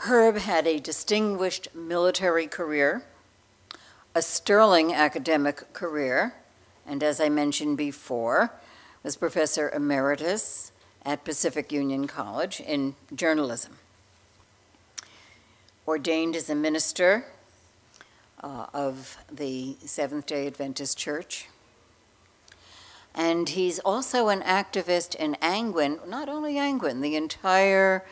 Herb had a distinguished military career, a sterling academic career, and as I mentioned before, was Professor Emeritus at Pacific Union College in journalism. Ordained as a minister of the Seventh-day Adventist Church. And he's also an activist in Angwin, not only Angwin, the entire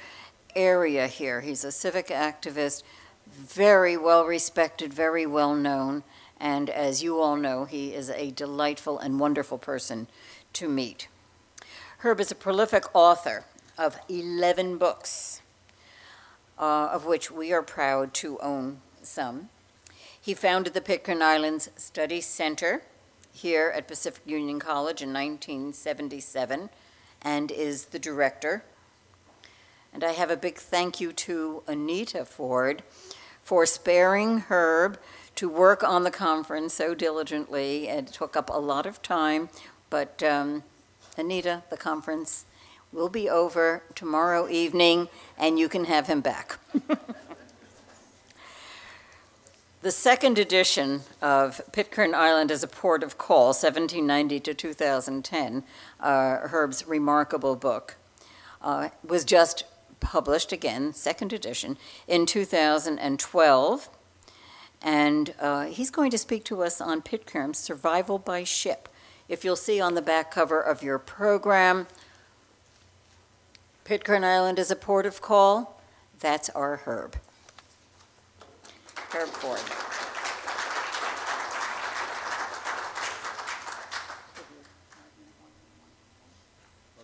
area here. He's a civic activist, very well respected, very well known, and as you all know, he is a delightful and wonderful person to meet. Herb is a prolific author of 11 books, of which we are proud to own some. He founded the Pitcairn Islands Study Center here at Pacific Union College in 1977 and is the director. And I have a big thank you to Anita Ford for sparing Herb to work on the conference so diligently. It took up a lot of time, but Anita, the conference will be over tomorrow evening and you can have him back. The second edition of Pitcairn Island as a Port of Call, 1790 to 2010, Herb's remarkable book, was just published again, second edition, in 2012. And he's going to speak to us on Pitcairn's survival by ship. If you'll see on the back cover of your program, Pitcairn Island as a Port of Call, that's our Herb. Herb Ford.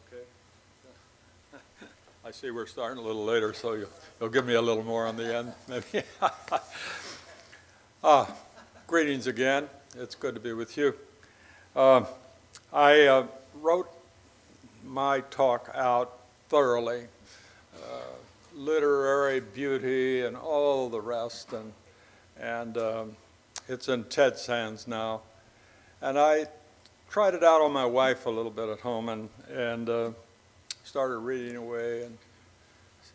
Okay. I see we're starting a little later, so you'll give me a little more on the end, maybe. Greetings again. It's good to be with you. I wrote my talk out thoroughly, literary beauty and all the rest, and it's in Ted's hands now. And I tried it out on my wife a little bit at home and started reading away, and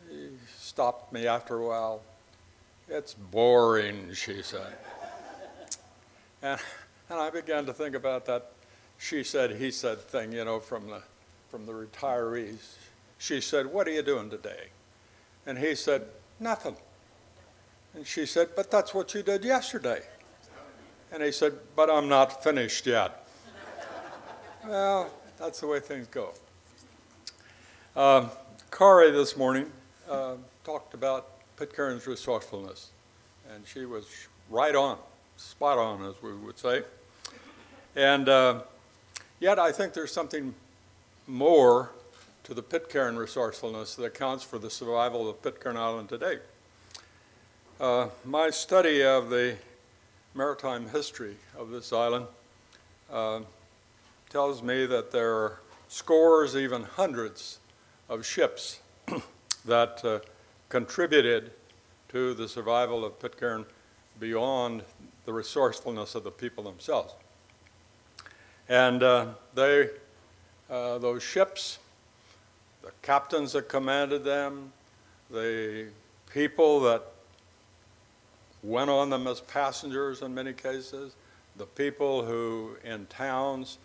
she stopped me after a while. "It's boring," she said. And I began to think about that she said, he said thing, you know, from the retirees. She said, "What are you doing today?" And he said, "Nothing." And she said, "But that's what you did yesterday." And he said, "But I'm not finished yet." Well, that's the way things go. Kari this morning talked about Pitcairn's resourcefulness, and she was right on, spot on, as we would say. And yet I think there's something more to the Pitcairn resourcefulness that accounts for the survival of Pitcairn Island today. My study of the maritime history of this island tells me that there are scores, even hundreds, of ships that contributed to the survival of Pitcairn beyond the resourcefulness of the people themselves. And those ships, the captains that commanded them, the people that went on them as passengers in many cases, the people who in towns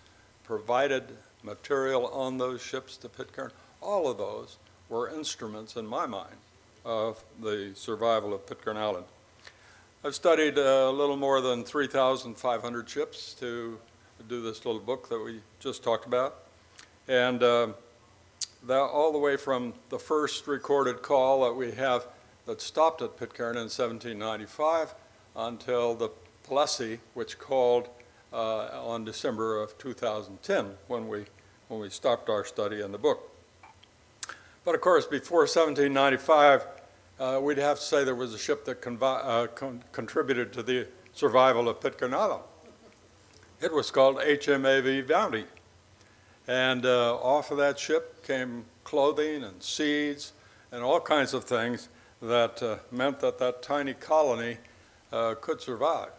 provided material on those ships to Pitcairn, all of those were instruments, in my mind, of the survival of Pitcairn Island. I've studied a little more than 3,500 ships to do this little book that we just talked about. And all the way from the first recorded call that we have that stopped at Pitcairn in 1795 until the Plessy, which called on December of 2010 when we stopped our study in the book. But of course, before 1795, we'd have to say there was a ship that contributed to the survival of Pitcairn Island. It was called HMAV Bounty. And off of that ship came clothing and seeds and all kinds of things that meant that that tiny colony could survive.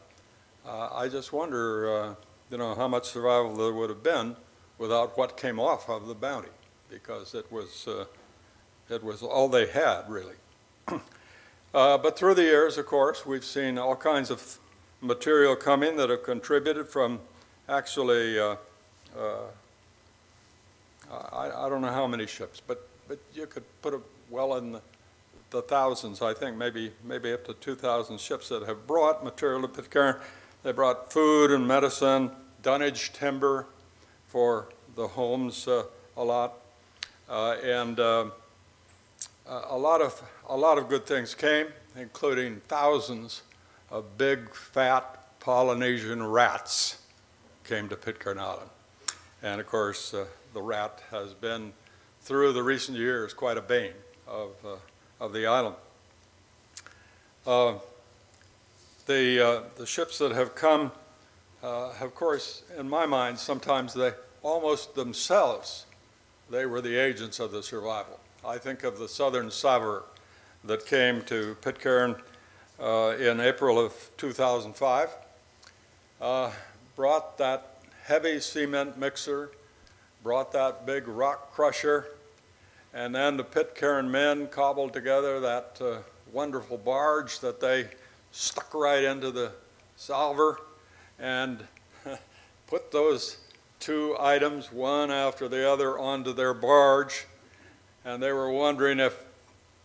I just wonder, you know, how much survival there would have been without what came off of the Bounty, because it was all they had, really. But through the years, of course, we've seen all kinds of material coming that have contributed from actually, I don't know how many ships, but you could put it well in the thousands, I think, maybe up to 2,000 ships that have brought material to Pitcairn. They brought food and medicine, dunnage timber for the homes a lot, and a lot of good things came, including thousands of big, fat Polynesian rats came to Pitcairn Island. And of course, the rat has been, through the recent years, quite a bane of the island. The ships that have come, of course, in my mind, sometimes they almost themselves, they were the agents of the survival. I think of the Southern Saveur that came to Pitcairn in April of 2005, brought that heavy cement mixer, brought that big rock crusher, and then the Pitcairn men cobbled together that wonderful barge that they stuck right into the salver and put those two items, one after the other, onto their barge. And they were wondering if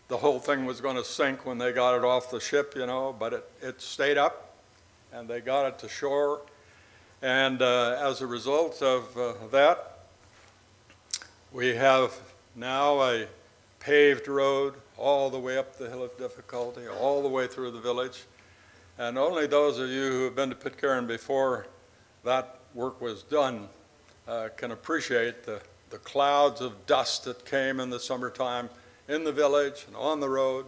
the whole thing was going to sink when they got it off the ship, you know, but it stayed up, and they got it to shore. And as a result of that, we have now a paved road all the way up the hill of difficulty, all the way through the village. And only those of you who have been to Pitcairn before that work was done can appreciate the clouds of dust that came in the summertime in the village and on the road,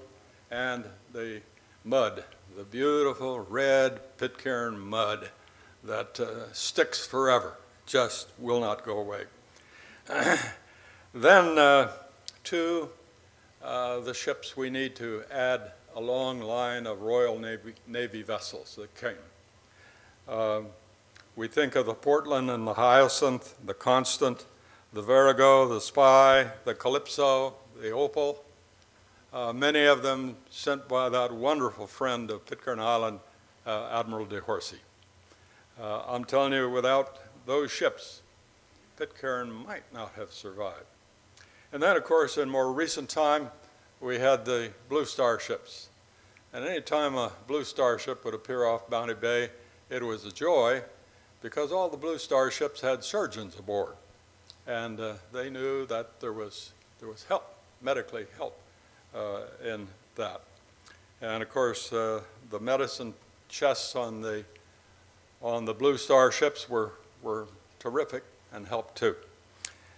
and the mud, the beautiful red Pitcairn mud that sticks forever, just will not go away. Then to the ships, we need to add a long line of Royal Navy vessels that came. We think of the Portland and the Hyacinth, the Constant, the Virago, the Spy, the Calypso, the Opal, many of them sent by that wonderful friend of Pitcairn Island, Admiral de Horsey. I'm telling you, without those ships, Pitcairn might not have survived. And then, of course, in more recent time, we had the Blue Star ships. And any time a Blue Star ship would appear off Bounty Bay, it was a joy, because all the Blue Star ships had surgeons aboard. And they knew that there was help, medically help in that. And of course, the medicine chests on the Blue Star ships were terrific and helped too.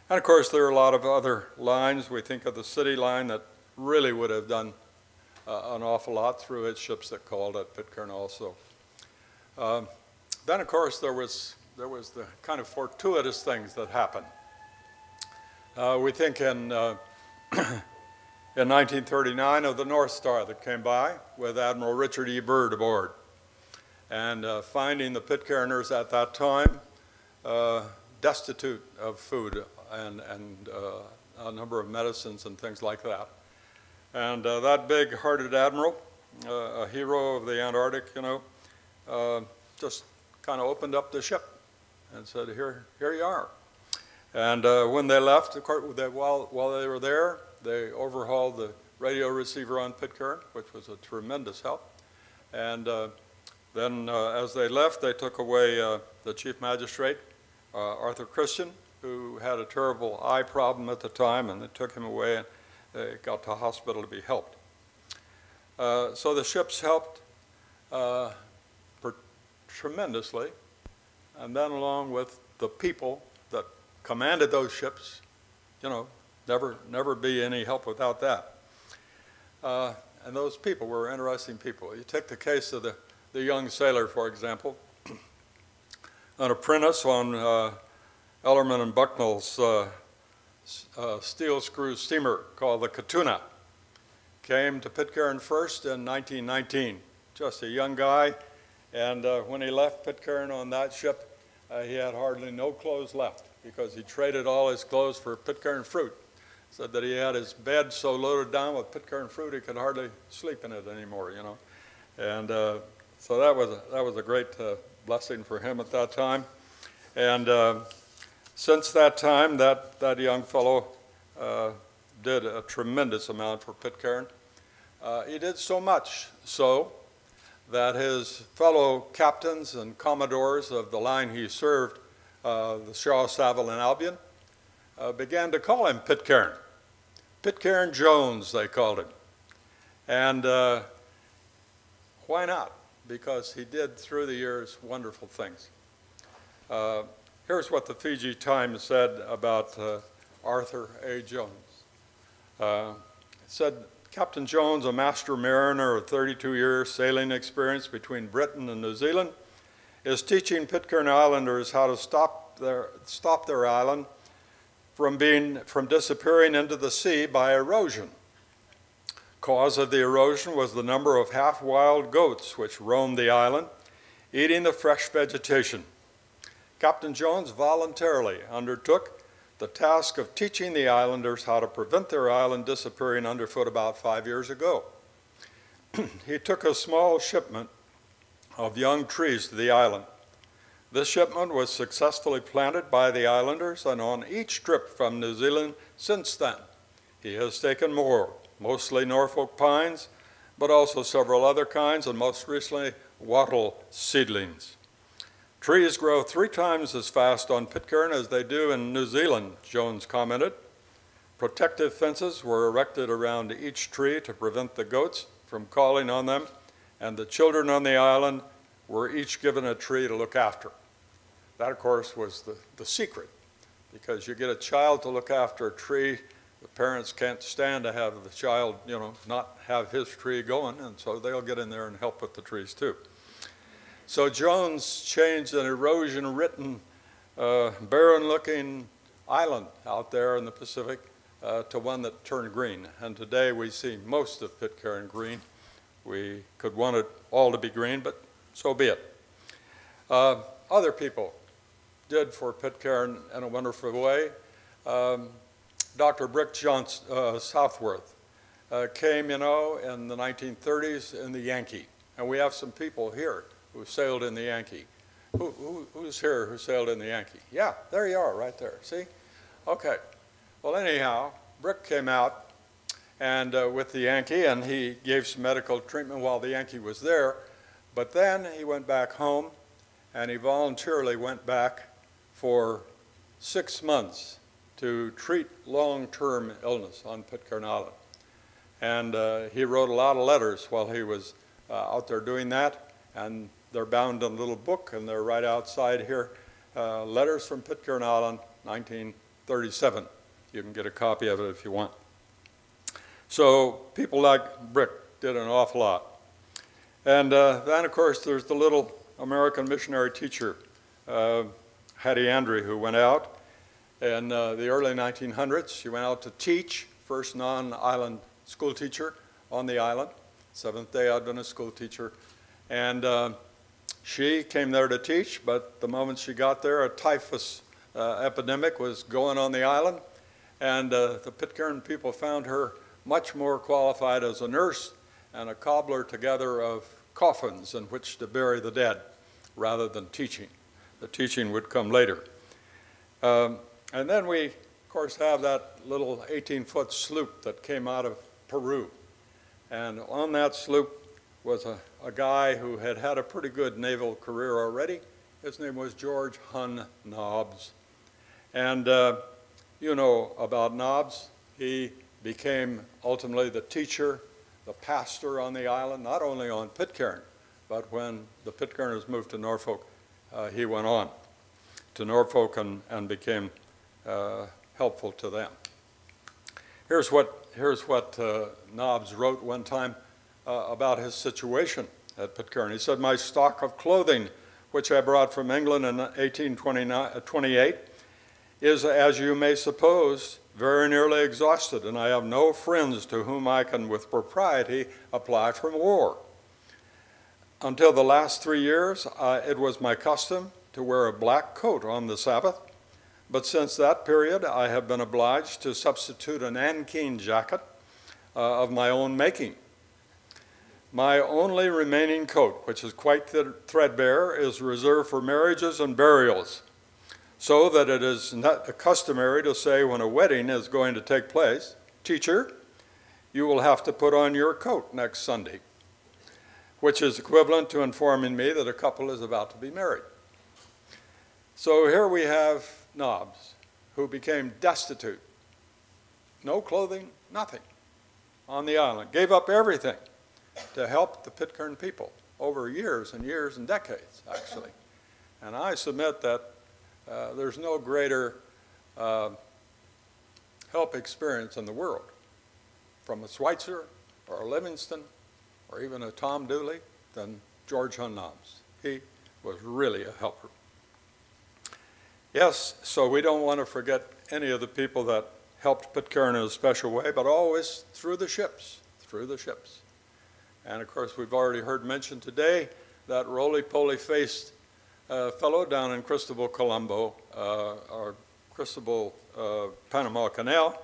And of course, there are a lot of other lines. We think of the City line that really would have done an awful lot through its ships that called at Pitcairn also. Then, of course, there was the kind of fortuitous things that happened. We think in 1939 of the North Star that came by with Admiral Richard E. Byrd aboard. And finding the Pitcairners at that time destitute of food and a number of medicines and things like that. And that big-hearted admiral, a hero of the Antarctic, you know, just kind of opened up the ship and said, here you are. And when they left, of course, while they were there, they overhauled the radio receiver on Pitcairn, which was a tremendous help. And then as they left, they took away the chief magistrate, Arthur Christian, who had a terrible eye problem at the time, and they took him away and got to hospital to be helped. So the ships helped tremendously, and then along with the people that commanded those ships, you know, never be any help without that. And those people were interesting people. You take the case of the young sailor, for example, an apprentice on Ellerman and Bucknell's steel screw steamer called the Katuna. Came to Pitcairn first in 1919, just a young guy, and when he left Pitcairn on that ship, he had hardly no clothes left because he traded all his clothes for Pitcairn fruit. said that he had his bed so loaded down with Pitcairn fruit he could hardly sleep in it anymore, you know. And so that was a great blessing for him at that time. And since that time, that young fellow did a tremendous amount for Pitcairn. He did so much so that his fellow captains and commodores of the line he served, the Shaw, Savile, and Albion, began to call him Pitcairn. Pitcairn Jones, they called him. And why not? Because he did, through the years, wonderful things. Here's what the Fiji Times said about Arthur A. Jones. It said, Captain Jones, a master mariner of 32 years sailing experience between Britain and New Zealand, is teaching Pitcairn Islanders how to stop their island from disappearing into the sea by erosion. Cause of the erosion was the number of half-wild goats which roamed the island, eating the fresh vegetation. Captain Jones voluntarily undertook the task of teaching the islanders how to prevent their island disappearing underfoot about 5 years ago. He took a small shipment of young trees to the island. This shipment was successfully planted by the islanders, and on each trip from New Zealand since then, he has taken more, mostly Norfolk pines, but also several other kinds, and most recently, wattle seedlings. Trees grow 3 times as fast on Pitcairn as they do in New Zealand, Jones commented. Protective fences were erected around each tree to prevent the goats from calling on them, and the children on the island were each given a tree to look after. That, of course, was the secret, because you get a child to look after a tree, the parents can't stand to have the child, you know, not have his tree going, and so they'll get in there and help with the trees too. So Jones changed an erosion-ridden, barren-looking island out there in the Pacific to one that turned green. And today we see most of Pitcairn green. We could want it all to be green, but so be it. Other people did for Pitcairn in a wonderful way. Dr. Brick Southworth came, you know, in the 1930s in the Yankee. And we have some people here who sailed in the Yankee. Who's here who sailed in the Yankee? Yeah, there you are, right there, see? Okay, well anyhow, Brick came out and with the Yankee, and he gave some medical treatment while the Yankee was there, but then he went back home, and he voluntarily went back for 6 months to treat long-term illness on Pitcairn Island. And he wrote a lot of letters while he was out there doing that, and they're bound in a little book, and they're right outside here. Letters from Pitcairn Island, 1937. You can get a copy of it if you want. So people like Brick did an awful lot. And then, of course, there's the little American missionary teacher, Hattie Andrew, who went out in the early 1900s. She went out to teach, first non-island school teacher on the island, Seventh-day Adventist school teacher. And she came there to teach, but the moment she got there, a typhus epidemic was going on the island, and the Pitcairn people found her much more qualified as a nurse and a cobbler together of coffins in which to bury the dead rather than teaching. The teaching would come later. And then we, of course, have that little 18-foot sloop that came out of Peru. And on that sloop was a guy who had had a pretty good naval career already. His name was George Hun Nobbs. And you know about Nobbs. He became ultimately the teacher, the pastor on the island, not only on Pitcairn, but when the Pitcairners moved to Norfolk, he went on to Norfolk and became helpful to them. Here's what Nobbs wrote one time about his situation at Pitcairn. He said, "My stock of clothing, which I brought from England in 1828, is, as you may suppose, very nearly exhausted, and I have no friends to whom I can with propriety apply for war. Until the last 3 years, it was my custom to wear a black coat on the Sabbath, but since that period, I have been obliged to substitute a nankeen jacket of my own making. My only remaining coat, which is quite threadbare, is reserved for marriages and burials, so that it is not customary to say when a wedding is going to take place, "Teacher, you will have to put on your coat next Sunday," which is equivalent to informing me that a couple is about to be married. So here we have Nobbs, who became destitute, no clothing, nothing, on the island, gave up everything to help the Pitcairn people over years and years and decades, actually. And I submit that there's no greater help experience in the world from a Schweitzer or a Livingston or even a Tom Dooley than George Hunt Nobbs. He was really a helper. Yes, so we don't want to forget any of the people that helped Pitcairn in a special way, but always through the ships, through the ships. And of course, we've already heard mentioned today that roly-poly-faced fellow down in Cristobal, Colombo, or Cristobal, Panama Canal,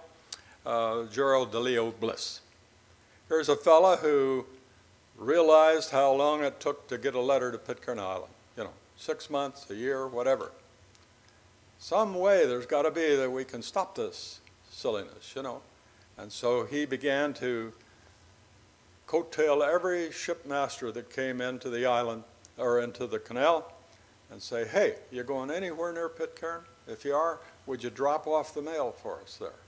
Gerald DeLeo Bliss. Here's a fella who realized how long it took to get a letter to Pitcairn Island. 6 months, a year, whatever. Some way there's got to be that we can stop this silliness, And so he began to coattail every shipmaster that came into the island or into the canal and say, "Hey, you going anywhere near Pitcairn? If you are, would you drop off the mail for us there?"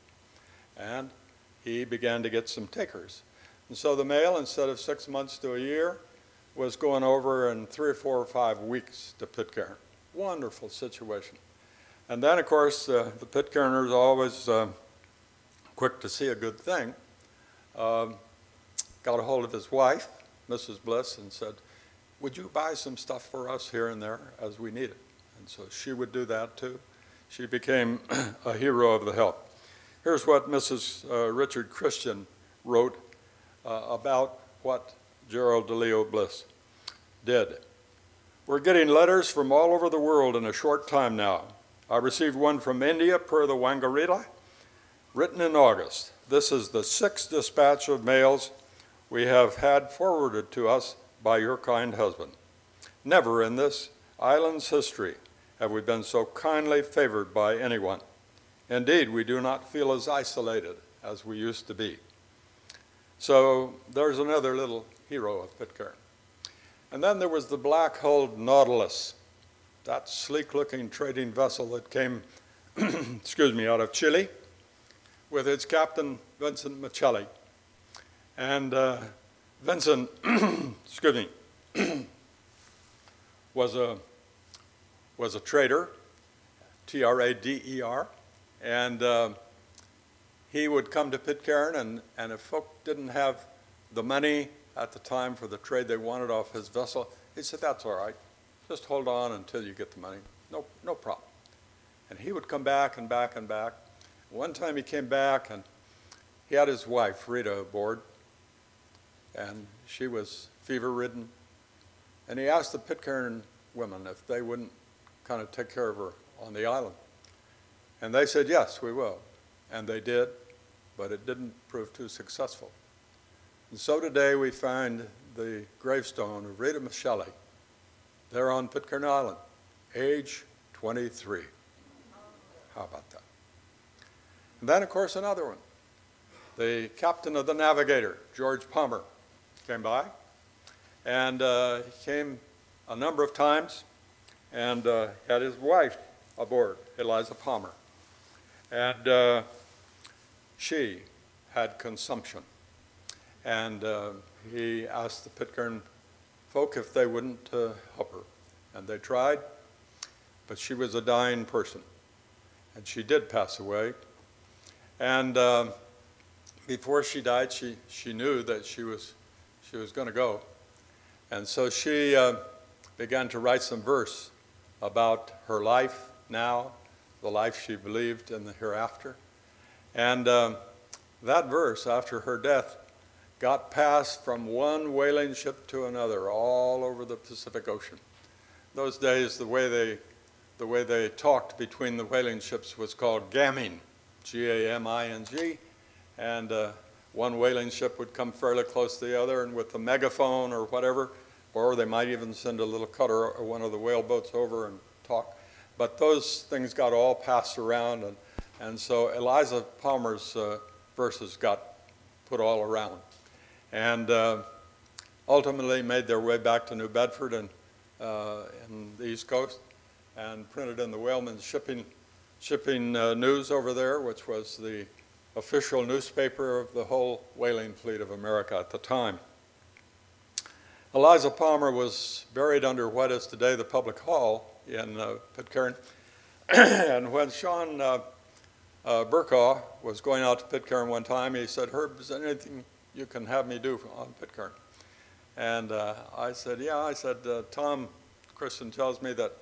And he began to get some takers. And so the mail, instead of 6 months to a year, was going over in 3 or 4 or 5 weeks to Pitcairn. Wonderful situation. And then, of course, the Pitcairners are always quick to see a good thing. Got a hold of his wife, Mrs. Bliss, and said, "Would you buy some stuff for us here and there as we need it?" And so she would do that too. She became a hero of the help. Here's what Mrs. Richard Christian wrote about what Gerald DeLeo Bliss did. "We're getting letters from all over the world in a short time now. I received one from India per the Wangaratta, written in August. This is the 6th dispatch of mails we have had forwarded to us by your kind husband. Never in this island's history have we been so kindly favored by anyone. Indeed, we do not feel as isolated as we used to be." So there's another little hero of Pitcairn. And then there was the black-hulled Nautilus, that sleek-looking trading vessel that came, out of Chile, with its captain, Vincent Michelli. And Vincent, was a trader, Trader, and he would come to Pitcairn, and if folk didn't have the money at the time for the trade they wanted off his vessel, he said, "That's all right. Just hold on until you get the money. No problem." And he would come back and back and back. One time he came back, and he had his wife, Rita, aboard, and she was fever-ridden. And he asked the Pitcairn women if they wouldn't kind of take care of her on the island. And they said, "Yes, we will." And they did, but it didn't prove too successful. And so today we find the gravestone of Rita Michelli there on Pitcairn Island, age 23. How about that? And then, of course, another one. The captain of the Navigator, George Palmer, came by. And he came a number of times and had his wife aboard, Eliza Palmer. And she had consumption. And he asked the Pitcairn folk if they wouldn't help her. And they tried, but she was a dying person. And she did pass away. And before she died, she knew that she was going to go. And so she began to write some verse about her life now, the life she believed in the hereafter. And that verse, after her death, got passed from one whaling ship to another all over the Pacific Ocean. Those days, the way they the way they talked between the whaling ships was called gamming, G-A-M-I-N-G, and one whaling ship would come fairly close to the other, and with the megaphone or whatever, or they might even send a little cutter or one of the whale boats over and talk. But those things got all passed around, and so Eliza Palmer's verses got put all around. And ultimately made their way back to New Bedford and in the East Coast, and printed in the Whalemen's Shipping News over there, which was the official newspaper of the whole whaling fleet of America at the time. Eliza Palmer was buried under what is today the Public Hall in Pitcairn. And when Sean Burkaw was going out to Pitcairn one time, he said, "Herb, is there anything you can have me do on Pitcairn?" And I said, "Yeah." I said, "Tom Christian tells me that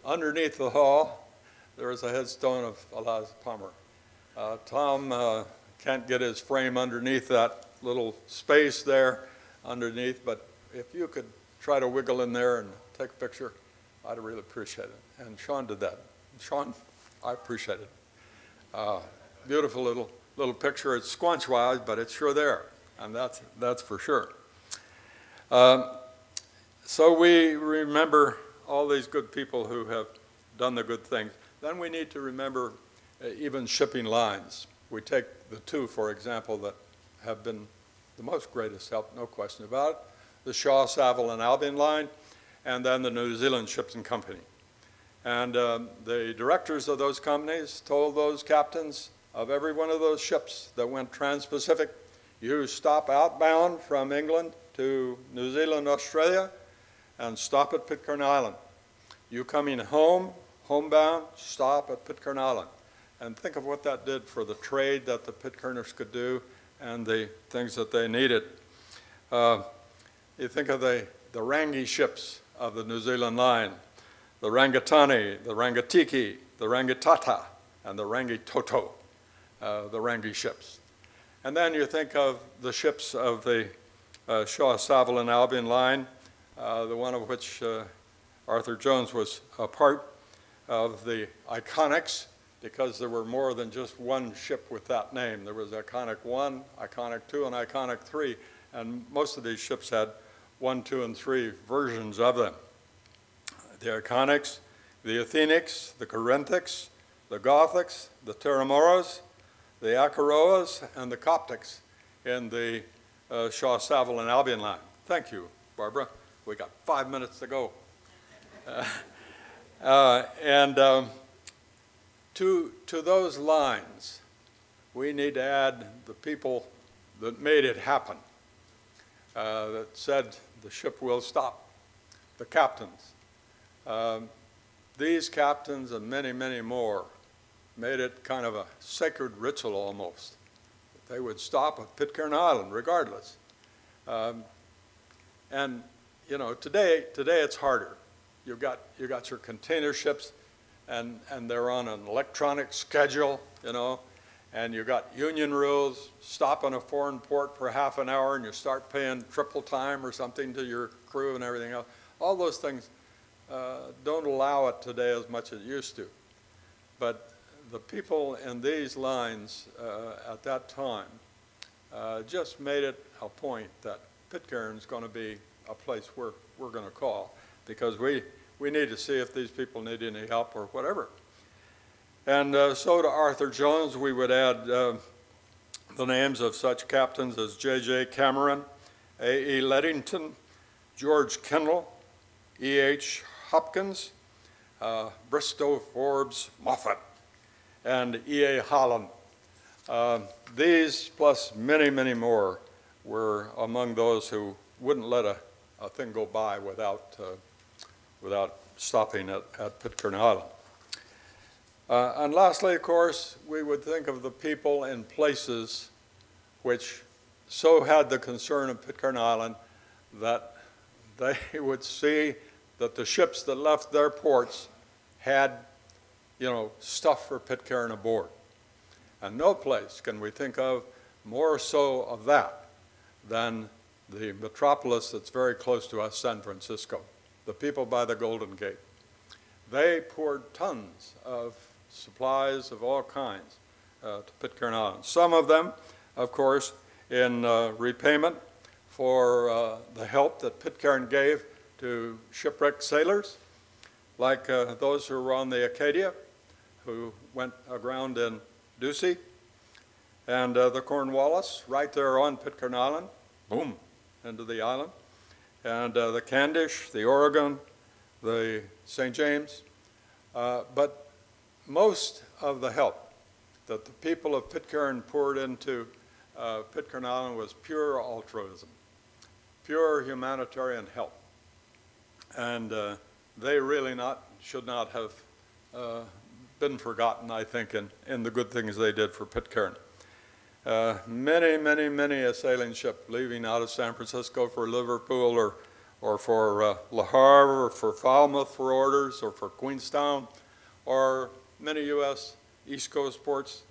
underneath the hall there is a headstone of Eliza Palmer. Tom can't get his frame underneath that little space there underneath, but if you could try to wiggle in there and take a picture, I'd really appreciate it." And Sean did that. Sean, I appreciate it. Beautiful little picture. It's squanch-wise, but it's sure there, and that's for sure. So we remember all these good people who have done the good things. Then we need to remember even shipping lines. We take the two, for example, that have been the most greatest help, no question about it, the Shaw, Saville, and Albion line, and then the New Zealand Shipping Company. And the directors of those companies told those captains of every one of those ships that went trans-Pacific, you stop outbound from England to New Zealand, Australia, and stop at Pitcairn Island. You coming home, homebound, stop at Pitcairn Island. And think of what that did for the trade that the Pitcairners could do and the things that they needed. You think of the Rangi ships of the New Zealand line, the Rangatani, the Rangatiki, the Rangitata, and the Rangitoto, the Rangi ships. And then you think of the ships of the Shaw, Saville, and Albion line, the one of which Arthur Jones was a part of, the Iconics, because there were more than just one ship with that name. There was Iconic 1, Iconic 2, and Iconic 3, and most of these ships had 1, 2, and 3 versions of them. The Iconics, the Athenics, the Corinthics, the Gothics, the Terramoras, the Acaroas, and the Coptics in the Shaw, Saville, and Albion line. Thank you, Barbara. We got 5 minutes to go. To those lines, we need to add the people that made it happen, that said the ship will stop, the captains. These captains and many, many more made it kind of a sacred ritual almost. They would stop at Pitcairn Island regardless. And you know, today it's harder. You got your container ships, and they're on an electronic schedule, you know, and you got union rules. Stop in a foreign port for half an hour, and you start paying triple time or something to your crew and everything else. All those things don't allow it today as much as it used to. But the people in these lines at that time just made it a point that Pitcairn's going to be a place we're going to call, because we need to see if these people need any help or whatever. And so to Arthur Jones, we would add the names of such captains as J.J. Cameron, A.E. Leddington, George Kendall, E.H. Hopkins, Bristow Forbes Moffat, and E.A. Holland. These, plus many, many more, were among those who wouldn't let a thing go by without stopping at Pitcairn Island. And lastly, of course, we would think of the people in places which so had the concern of Pitcairn Island that they would see that the ships that left their ports had, you know, stuff for Pitcairn aboard. And no place can we think of more so of that than the metropolis that's very close to us, San Francisco, the people by the Golden Gate. they poured tons of supplies of all kinds to Pitcairn Island. Some of them, of course, in repayment for the help that Pitcairn gave to shipwrecked sailors, like those who were on the Acadia, who went aground in Ducie, and the Cornwallis, right there on Pitcairn Island, boom, into the island, and the Candish, the Oregon, the St. James. But most of the help that the people of Pitcairn poured into Pitcairn Island was pure altruism, pure humanitarian help. And they really should not have been forgotten, I think, in the good things they did for Pitcairn. Many a sailing ship leaving out of San Francisco for Liverpool or for Le Havre or for Falmouth for orders or for Queenstown or many U.S. East Coast ports,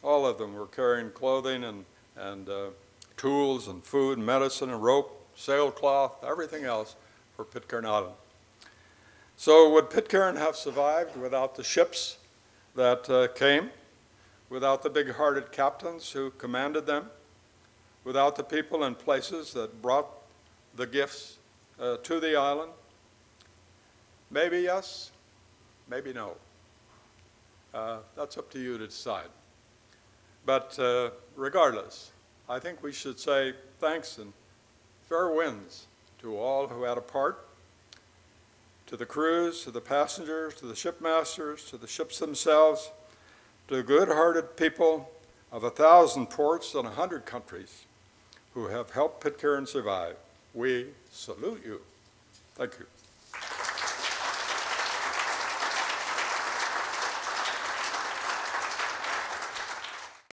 all of them were carrying clothing and tools and food and medicine and rope, sailcloth, everything else for Pitcairn Island. So would Pitcairn have survived without the ships that came, without the big-hearted captains who commanded them, without the people and places that brought the gifts to the island? Maybe yes, maybe no. That's up to you to decide. But regardless, I think we should say thanks and fair winds to all who had a part, to the crews, to the passengers, to the shipmasters, to the ships themselves, to the good-hearted people of 1,000 ports and 100 countries who have helped Pitcairn survive. We salute you. Thank you.